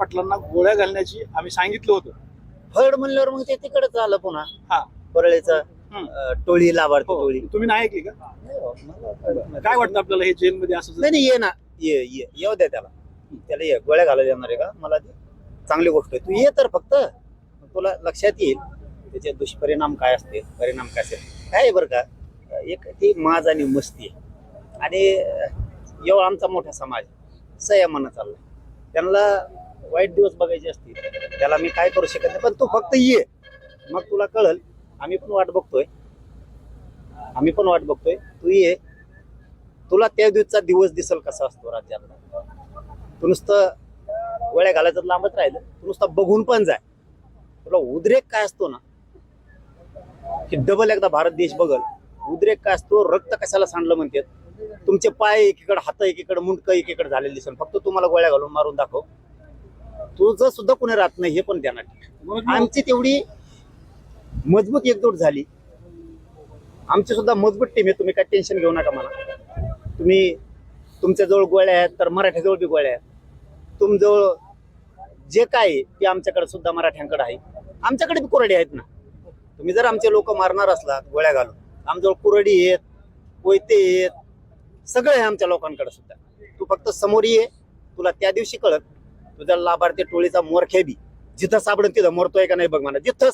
पाटलांना गोळ्या घालण्याची आम्ही सांगितलं होतं. फड म्हणल्यावर मग ते तिकडेच आलं पुन्हा हा परळीचं टोळी लाभार्थी हो. टोळी. तुम्ही नाही ऐकली का? काय वाटतं आपल्याला हे जेलमध्ये असं जर- नाही नाही, ये ना, ये येऊ द्या त्याला. त्याला ये, गोळ्या घालायला येणार आहे का मला ते चांगली गोष्ट आहे. तू ये तर फक्त, तुला लक्षात येईल त्याचे दुष्परिणाम काय असते, परिणाम काय असते. काय आहे बरं का, एक ती माज आणि मस्ती आहे. आणि एवढा आमचा मोठा समाज संयमानं चाललाय. त्यांना वाईट दिवस बघायचे असतील, त्याला मी काय करू शकत नाही. पण तू फक्त ये, मग तुला कळल. आम्ही पण वाट बघतोय, तू ये, तुला त्या दिवसचा दिवस दिसल कसा असतो राज्यातला. तू नुसतं गोळ्या घालायचं लांबच राहिलं, तू नुसतं बघून पण जाय. तुला उद्रेक काय असतो ना, की डबल एकदा भारत देश बघल. उद्रेक काय असतो, रक्त कशाला सांडलं म्हणतात. तुमचे पाय एकीकडे, हात एकीकडे, मुंडकं एकीकडे झालेले दिसेल. फक्त तुम्हाला गोळ्या घालून मारून दाखव, तुझं सुद्धा कोणी राहत नाही. हे पण ध्यानात ठेव. आमची तेवढी मजबूत एकजूट झाली, आमची सुद्धा मजबूत टीम आहे. तुम्ही काय टेन्शन घेऊ नका मला. तुमच्याजवळ गोळ्या आहेत तर मराठ्याजवळ बी गोळ्या आहेत. तुमजवळ जे काय आहे ते आमच्याकडे सुद्धा मराठ्यांकडे आहे. आमच्याकडे बी कुऱ्हाडी आहेत ना. तुम्ही जर आमचे लोक मारणार असलात गोळ्या घालून, आमच्याजवळ कुऱ्हाडी आहेत, कोयते आहेत, सगळे आहे आमच्या लोकांकडे सुद्धा. तू फक्त समोर ये, तुला त्या दिवशी कळत तुझ्या लाभार्थी टोळीचा मोरख्या बी जिथं सापडेल तिथं मरतोय का नाही बघ म्हणा. जिथं